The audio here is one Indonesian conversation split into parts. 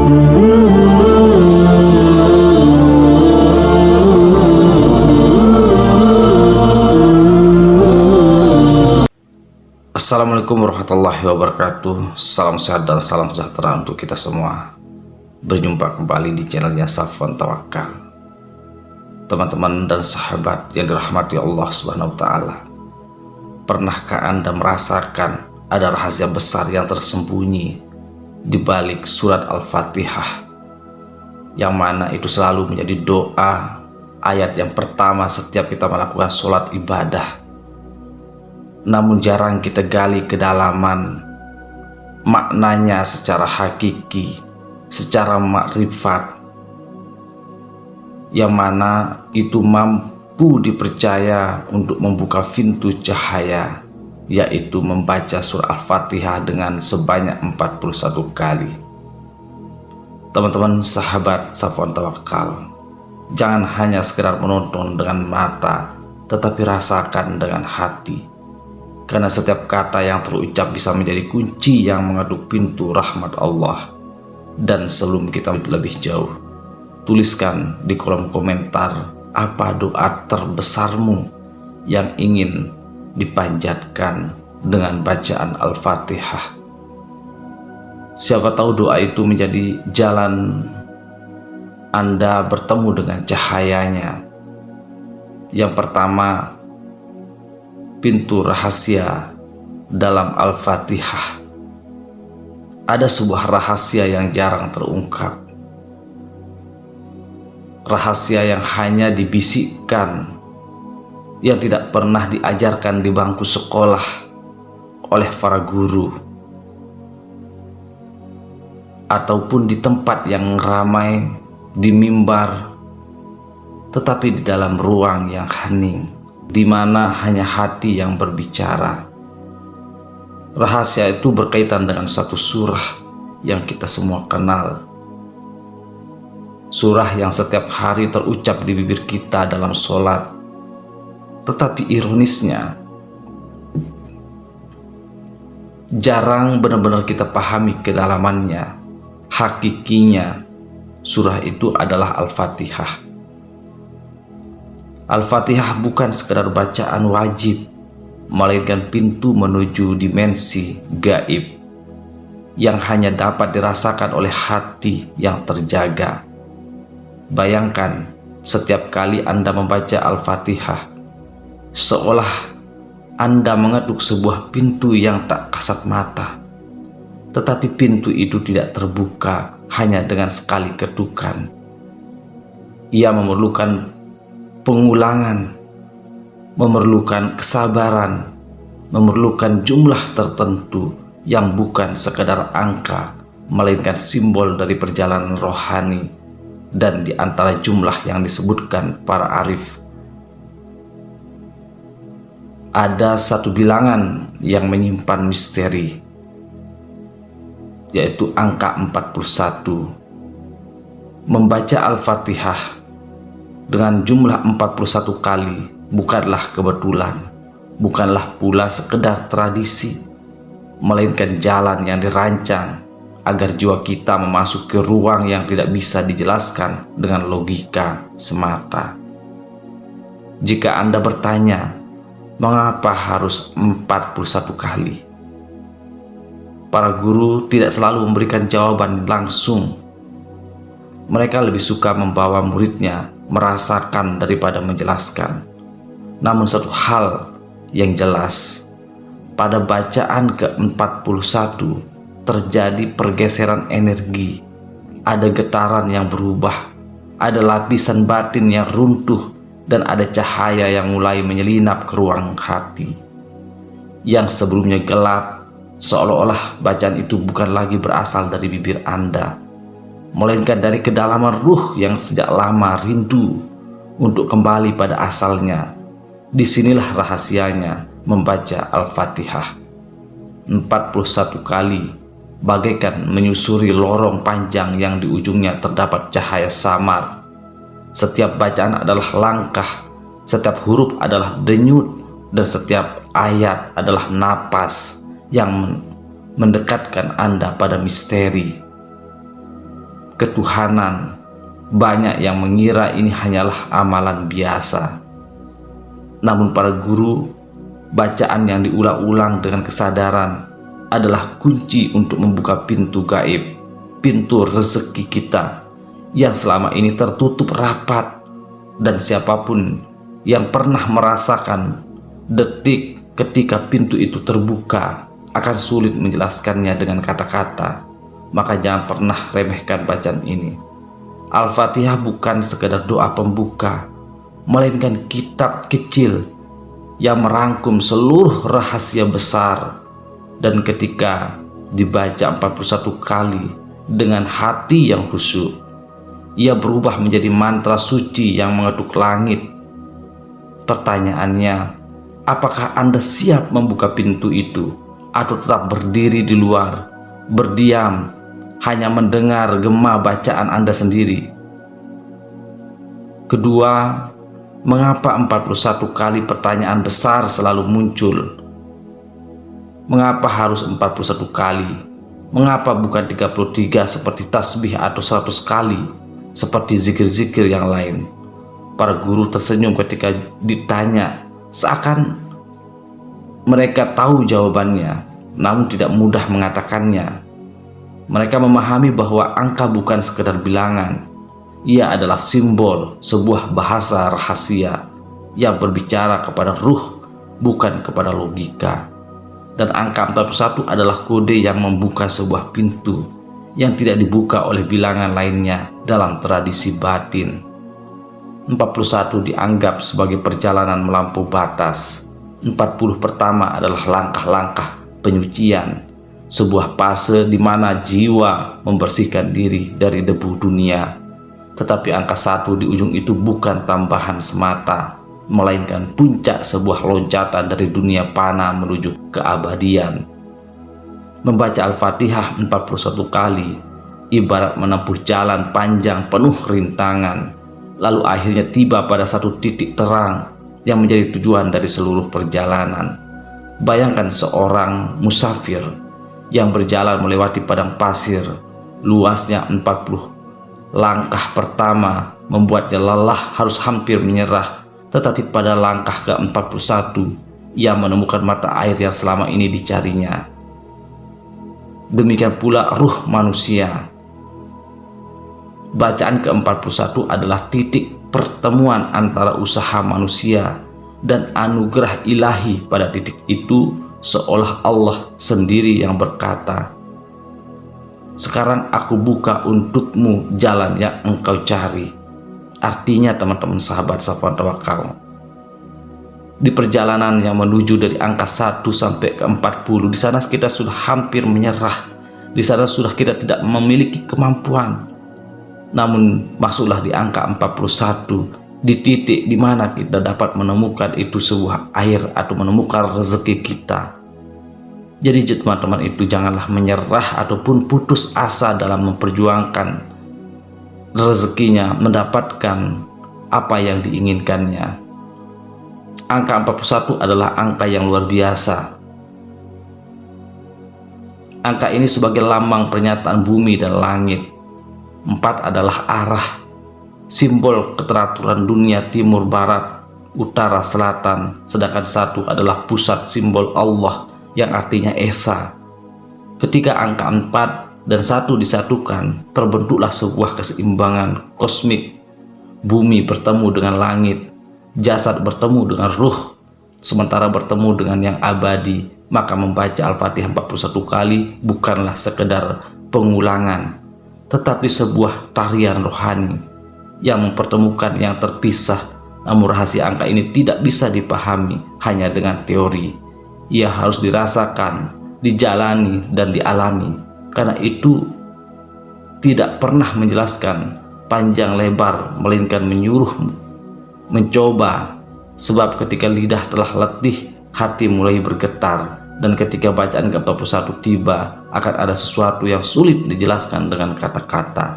Assalamualaikum warahmatullahi wabarakatuh. Salam sehat dan salam sejahtera untuk kita semua. Berjumpa kembali di channelnya Safwan Tawakal. Teman-teman dan sahabat yang dirahmati Allah Subhanahu wa Ta'ala, pernahkah Anda merasakan ada rahasia besar yang tersembunyi di balik surat Al-Fatihah, yang mana itu selalu menjadi doa, ayat yang pertama setiap kita melakukan sholat ibadah, namun jarang kita gali kedalaman maknanya secara hakiki, secara makrifat, yang mana itu mampu dipercaya untuk membuka pintu cahaya, yaitu membaca surah Al-Fatihah dengan sebanyak 41 kali. Teman-teman sahabat Safwan Tawakal, jangan hanya sekedar menonton dengan mata, tetapi rasakan dengan hati. Karena setiap kata yang terucap bisa menjadi kunci yang mengetuk pintu rahmat Allah. Dan sebelum kita lebih jauh, tuliskan di kolom komentar apa doa terbesarmu yang ingin dipanjatkan dengan bacaan Al-Fatihah. Siapa tahu doa itu menjadi jalan Anda bertemu dengan cahayanya. Yang pertama, pintu rahasia dalam Al-Fatihah. Ada sebuah rahasia yang jarang terungkap, rahasia yang hanya dibisikkan, yang tidak pernah diajarkan di bangku sekolah oleh para guru, ataupun di tempat yang ramai, di mimbar, tetapi di dalam ruang yang hening, di mana hanya hati yang berbicara. Rahasia itu berkaitan dengan satu surah yang kita semua kenal, surah yang setiap hari terucap di bibir kita dalam sholat. Tetapi ironisnya, jarang benar-benar kita pahami kedalamannya, hakikinya. Surah itu adalah Al-Fatihah. Al-Fatihah bukan sekedar bacaan wajib, melainkan pintu menuju dimensi gaib yang hanya dapat dirasakan oleh hati yang terjaga. Bayangkan, setiap kali Anda membaca Al-Fatihah, seolah Anda mengetuk sebuah pintu yang tak kasat mata, tetapi pintu itu tidak terbuka hanya dengan sekali ketukan. Ia memerlukan pengulangan, memerlukan kesabaran, memerlukan jumlah tertentu yang bukan sekedar angka, melainkan simbol dari perjalanan rohani. Dan di antara jumlah yang disebutkan para arif, ada satu bilangan yang menyimpan misteri, yaitu angka 41. Membaca Al-Fatihah dengan jumlah 41 kali bukanlah kebetulan, bukanlah pula sekedar tradisi, melainkan jalan yang dirancang agar jiwa kita memasuki ruang yang tidak bisa dijelaskan dengan logika semata. Jika Anda bertanya, mengapa harus 41 kali? Para guru tidak selalu memberikan jawaban langsung. Mereka lebih suka membawa muridnya merasakan daripada menjelaskan. Namun satu hal yang jelas, pada bacaan ke-41 terjadi pergeseran energi, ada getaran yang berubah, ada lapisan batin yang runtuh, dan ada cahaya yang mulai menyelinap ke ruang hati. Yang sebelumnya gelap, seolah-olah bacaan itu bukan lagi berasal dari bibir Anda, melainkan dari kedalaman ruh yang sejak lama rindu untuk kembali pada asalnya. Disinilah rahasianya membaca Al-Fatihah 41 kali, bagaikan menyusuri lorong panjang yang di ujungnya terdapat cahaya samar. Setiap bacaan adalah langkah, setiap huruf adalah denyut, dan setiap ayat adalah napas yang mendekatkan Anda pada misteri. ketuhanan. Banyak yang mengira ini hanyalah amalan biasa. Namun para guru, bacaan yang diulang-ulang dengan kesadaran adalah kunci untuk membuka pintu gaib, pintu rezeki kita yang selama ini tertutup rapat. Dan siapapun yang pernah merasakan detik ketika pintu itu terbuka akan sulit menjelaskannya dengan kata-kata. Maka jangan pernah remehkan bacaan ini. Al-Fatihah bukan sekedar doa pembuka, melainkan kitab kecil yang merangkum seluruh rahasia besar. Dan ketika dibaca 41 kali dengan hati yang khusyuk, ia berubah menjadi mantra suci yang mengetuk langit. Pertanyaannya, apakah Anda siap membuka pintu itu, atau tetap berdiri di luar, berdiam, hanya mendengar gema bacaan Anda sendiri? Kedua, mengapa 41 kali pertanyaan besar selalu muncul? Mengapa harus 41 kali? Mengapa bukan 33 seperti tasbih atau 100 kali seperti zikir-zikir yang lain? Para guru tersenyum ketika ditanya, seakan mereka tahu jawabannya, namun tidak mudah mengatakannya. Mereka memahami bahwa angka bukan sekedar bilangan. Ia adalah simbol, sebuah bahasa rahasia yang berbicara kepada ruh, bukan kepada logika. Dan angka 41 adalah kode yang membuka sebuah pintu yang tidak dibuka oleh bilangan lainnya dalam tradisi batin. 41 dianggap sebagai perjalanan melampaui batas. 40 pertama adalah langkah-langkah penyucian, sebuah fase di mana jiwa membersihkan diri dari debu dunia. Tetapi angka 1 di ujung itu bukan tambahan semata, melainkan puncak sebuah loncatan dari dunia fana menuju keabadian. Membaca Al-Fatihah 41 kali ibarat menempuh jalan panjang penuh rintangan, lalu akhirnya tiba pada satu titik terang yang menjadi tujuan dari seluruh perjalanan. Bayangkan seorang musafir yang berjalan melewati padang pasir, luasnya 40. Langkah pertama membuatnya lelah, harus hampir menyerah. Tetapi pada langkah ke-41, ia menemukan mata air yang selama ini dicarinya. Demikian pula ruh manusia. Bacaan ke-41 adalah titik pertemuan antara usaha manusia dan anugerah ilahi. Pada titik itu seolah Allah sendiri yang berkata, "Sekarang aku buka untukmu jalan yang engkau cari." Artinya teman-teman sahabat Safwan Tawakal, di perjalanan yang menuju dari angka 1 sampai ke 40, di sana kita sudah hampir menyerah. Di sana sudah kita tidak memiliki kemampuan. Namun masuklah di angka 41, di titik di mana kita dapat menemukan itu sebuah air atau menemukan rezeki kita. Jadi teman-teman itu janganlah menyerah ataupun putus asa dalam memperjuangkan rezekinya, mendapatkan apa yang diinginkannya. Angka 41 adalah angka yang luar biasa. Angka ini sebagai lambang pernyataan bumi dan langit. 4 adalah arah, simbol keteraturan dunia timur, barat, utara, selatan. Sedangkan 1 adalah pusat, simbol Allah yang artinya Esa. Ketika angka 4 dan 1 disatukan, terbentuklah sebuah keseimbangan kosmik. Bumi bertemu dengan langit, jasad bertemu dengan ruh, sementara bertemu dengan yang abadi. Maka membaca Al-Fatihah 41 kali bukanlah sekedar pengulangan, tetapi sebuah tarian rohani yang mempertemukan yang terpisah. Namun rahasia angka ini tidak bisa dipahami hanya dengan teori. Ia harus dirasakan, dijalani, dan dialami. Karena itu tidak pernah menjelaskan panjang lebar, melainkan menyuruh mencoba. Sebab ketika lidah telah letih, hati mulai bergetar. Dan ketika bacaan ke-41 tiba, akan ada sesuatu yang sulit dijelaskan dengan kata-kata,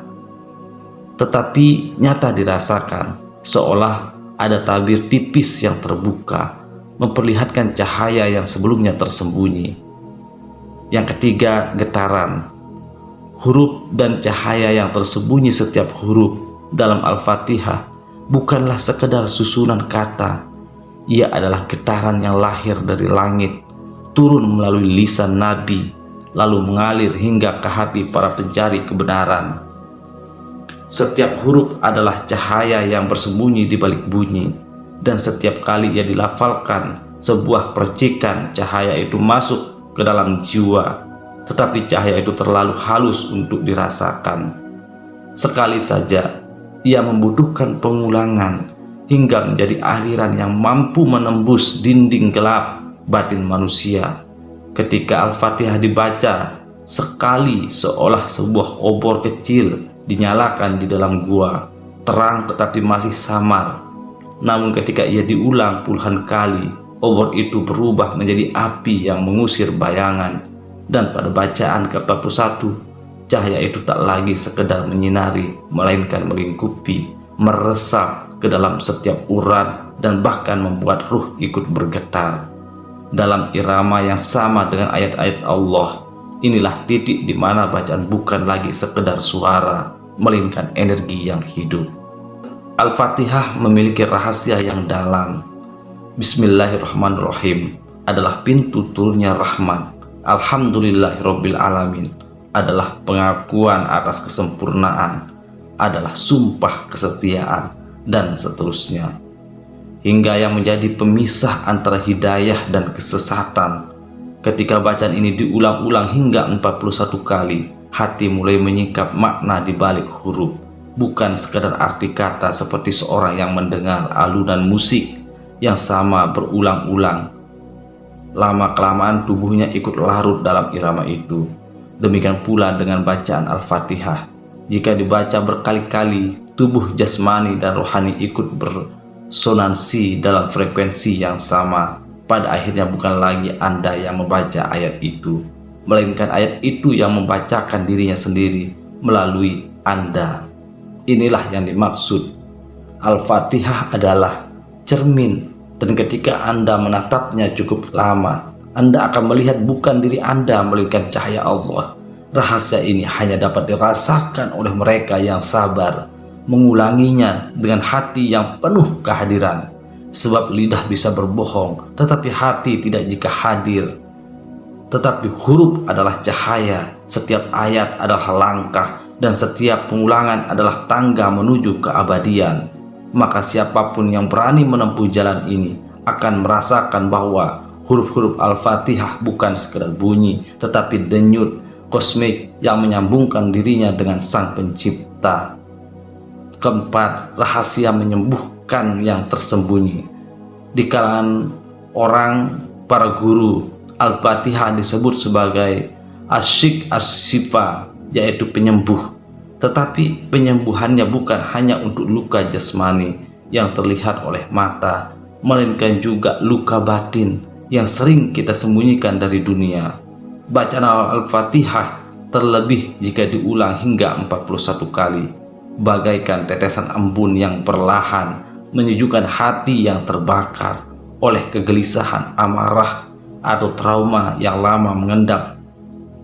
tetapi nyata dirasakan, seolah ada tabir tipis yang terbuka, memperlihatkan cahaya yang sebelumnya tersembunyi. Yang ketiga, getaran. Huruf dan cahaya yang tersembunyi setiap huruf dalam Al-Fatihah bukanlah sekedar susunan kata. Ia adalah getaran yang lahir dari langit, turun melalui lisan Nabi, lalu mengalir hingga ke hati para pencari kebenaran. Setiap huruf adalah cahaya yang bersembunyi di balik bunyi, dan setiap kali ia dilafalkan, sebuah percikan cahaya itu masuk ke dalam jiwa. Tetapi cahaya itu terlalu halus untuk dirasakan. Sekali saja ia membutuhkan pengulangan hingga menjadi aliran yang mampu menembus dinding gelap batin manusia. Ketika Al-Fatihah dibaca sekali, seolah sebuah obor kecil dinyalakan di dalam gua, terang tetapi masih samar. Namun ketika ia diulang puluhan kali, obor itu berubah menjadi api yang mengusir bayangan. Dan pada bacaan ke-41, cahaya itu tak lagi sekedar menyinari, melainkan melingkupi, meresap ke dalam setiap urat, dan bahkan membuat ruh ikut bergetar. Dalam irama yang sama dengan ayat-ayat Allah, inilah titik di mana bacaan bukan lagi sekedar suara, melainkan energi yang hidup. Al-Fatihah memiliki rahasia yang dalam. Bismillahirrahmanirrahim adalah pintu turunnya rahmat. Alhamdulillahirabbil alamin adalah pengakuan atas kesempurnaan, adalah sumpah kesetiaan, dan seterusnya. Hingga yang menjadi pemisah antara hidayah dan kesesatan. Ketika bacaan ini diulang-ulang hingga 41 kali, hati mulai menyingkap makna di balik huruf, bukan sekadar arti kata seperti seorang yang mendengar alunan musik yang sama berulang-ulang. Lama-kelamaan tubuhnya ikut larut dalam irama itu. Demikian pula dengan bacaan Al-Fatihah. Jika dibaca berkali-kali, tubuh jasmani dan rohani ikut bersonansi dalam frekuensi yang sama. Pada akhirnya bukan lagi Anda yang membaca ayat itu, melainkan ayat itu yang membacakan dirinya sendiri melalui Anda. Inilah yang dimaksud. Al-Fatihah adalah cermin, dan ketika Anda menatapnya cukup lama, Anda akan melihat bukan diri Anda, melainkan cahaya Allah. Rahasia ini hanya dapat dirasakan oleh mereka yang sabar, mengulanginya dengan hati yang penuh kehadiran. Sebab lidah bisa berbohong, tetapi hati tidak jika hadir. Tetapi huruf adalah cahaya, setiap ayat adalah langkah, dan setiap pengulangan adalah tangga menuju keabadian. Maka siapapun yang berani menempuh jalan ini akan merasakan bahwa huruf-huruf Al-Fatihah bukan sekedar bunyi, tetapi denyut kosmik yang menyambungkan dirinya dengan Sang Pencipta. Keempat, rahasia menyembuhkan yang tersembunyi. Di kalangan orang para guru, Al-Fatihah disebut sebagai asyik as-sifa, yaitu penyembuh. Tetapi penyembuhannya bukan hanya untuk luka jasmani yang terlihat oleh mata, melainkan juga luka batin yang sering kita sembunyikan dari dunia. Bacaan Al-Fatihah terlebih jika diulang hingga 41 kali, bagaikan tetesan embun yang perlahan menyejukkan hati yang terbakar oleh kegelisahan, amarah, atau trauma yang lama mengendap.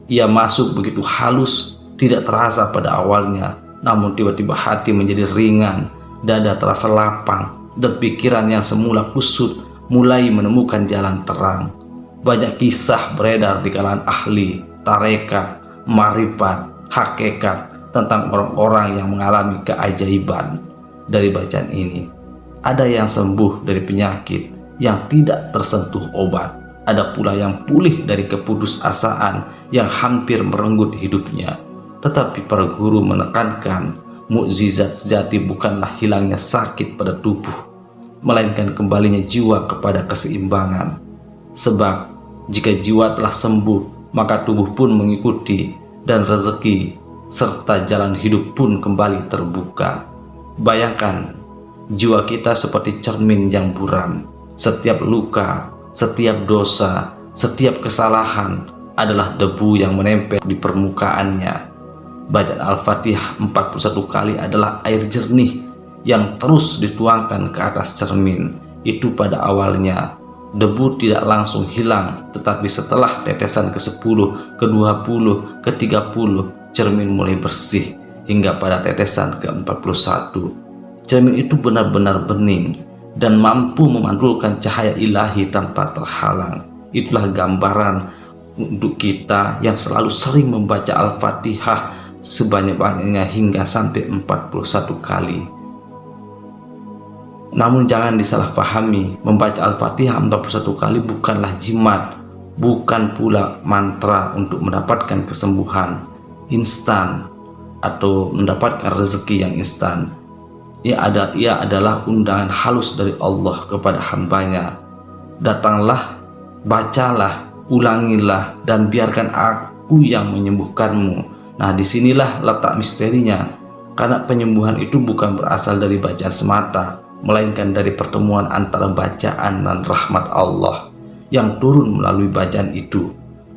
Ia masuk begitu halus, tidak terasa pada awalnya, namun tiba-tiba hati menjadi ringan, dada terasa lapang, dan pikiran yang semula kusut mulai menemukan jalan terang. Banyak kisah beredar di kalangan ahli tarekat, marifat, hakikat tentang orang-orang yang mengalami keajaiban dari bacaan ini. Ada yang sembuh dari penyakit yang tidak tersentuh obat, ada pula yang pulih dari keputusasaan yang hampir merenggut hidupnya. Tetapi para guru menekankan mukjizat sejati bukanlah hilangnya sakit pada tubuh, melainkan kembalinya jiwa kepada keseimbangan. Sebab jika jiwa telah sembuh, maka tubuh pun mengikuti, dan rezeki serta jalan hidup pun kembali terbuka. Bayangkan, jiwa kita seperti cermin yang buram. Setiap luka, setiap dosa, setiap kesalahan adalah debu yang menempel di permukaannya. Bacaan Al-Fatihah 41 kali adalah air jernih yang terus dituangkan ke atas cermin. Itu pada awalnya debu tidak langsung hilang, tetapi setelah tetesan ke-10, ke-20, ke-30, cermin mulai bersih hingga pada tetesan ke-41. Cermin itu benar-benar bening dan mampu memantulkan cahaya ilahi tanpa terhalang. Itulah gambaran untuk kita yang selalu sering membaca Al-Fatihah sebanyak-banyaknya hingga sampai 41 kali. Namun jangan disalahpahami, membaca Al-Fatihah 41 kali bukanlah jimat, bukan pula mantra untuk mendapatkan kesembuhan instan atau mendapatkan rezeki yang instan. Ia adalah undangan halus dari Allah kepada hambanya. Datanglah, bacalah, ulangilah, dan biarkan aku yang menyembuhkanmu. Nah, disinilah letak misterinya, karena penyembuhan itu bukan berasal dari bacaan semata, melainkan dari pertemuan antara bacaan dan rahmat Allah yang turun melalui bacaan itu.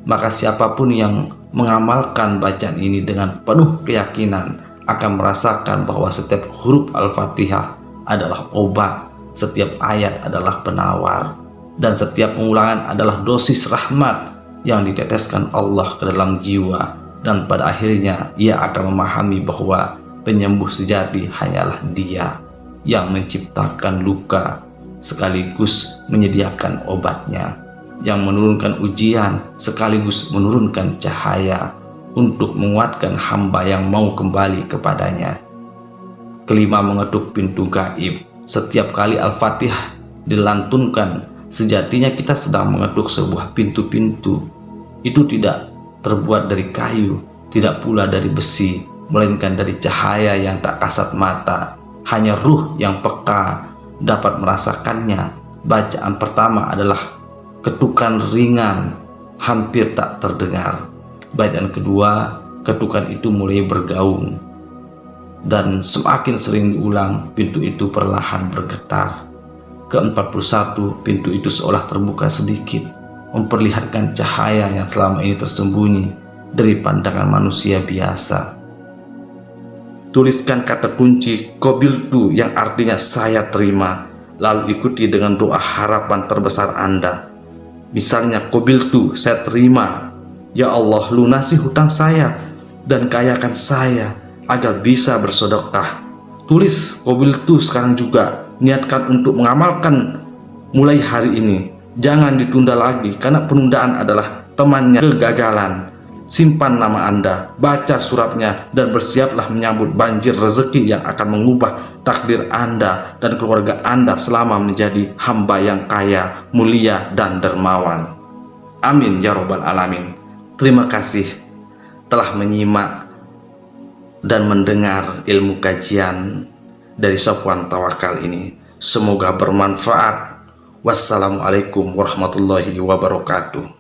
Maka siapapun yang mengamalkan bacaan ini dengan penuh keyakinan akan merasakan bahwa setiap huruf Al-Fatihah adalah obat, setiap ayat adalah penawar, dan setiap pengulangan adalah dosis rahmat yang diteteskan Allah ke dalam jiwa. Dan pada akhirnya ia akan memahami bahwa penyembuh sejati hanyalah Dia yang menciptakan luka sekaligus menyediakan obatnya, yang menurunkan ujian sekaligus menurunkan cahaya untuk menguatkan hamba yang mau kembali kepadanya. Kelima, mengetuk pintu gaib. Setiap kali Al-Fatihah dilantunkan, sejatinya kita sedang mengetuk sebuah pintu-pintu. Itu tidak terbuat dari kayu, tidak pula dari besi, melainkan dari cahaya yang tak kasat mata. Hanya ruh yang peka dapat merasakannya. Bacaan pertama adalah ketukan ringan, hampir tak terdengar. Bacaan kedua, ketukan itu mulai bergaung, dan semakin sering diulang, pintu itu perlahan bergetar. Ke-41, pintu itu seolah terbuka sedikit, memperlihatkan cahaya yang selama ini tersembunyi dari pandangan manusia biasa. Tuliskan kata kunci Qabiltu yang artinya saya terima, lalu ikuti dengan doa harapan terbesar Anda. Misalnya, Qabiltu, saya terima. Ya Allah, lunasi hutang saya dan kayakan saya agar bisa bersedekah. Tulis Qabiltu sekarang juga. Niatkan untuk mengamalkan mulai hari ini. Jangan ditunda lagi, karena penundaan adalah temannya kegagalan. Simpan nama Anda, baca suratnya, dan bersiaplah menyambut banjir rezeki yang akan mengubah takdir Anda dan keluarga Anda selama menjadi hamba yang kaya, mulia, dan dermawan. Amin ya Rabbal Alamin. Terima kasih telah menyimak dan mendengar ilmu kajian dari Safwan Tawakal ini. Semoga bermanfaat. Wassalamualaikum warahmatullahi wabarakatuh.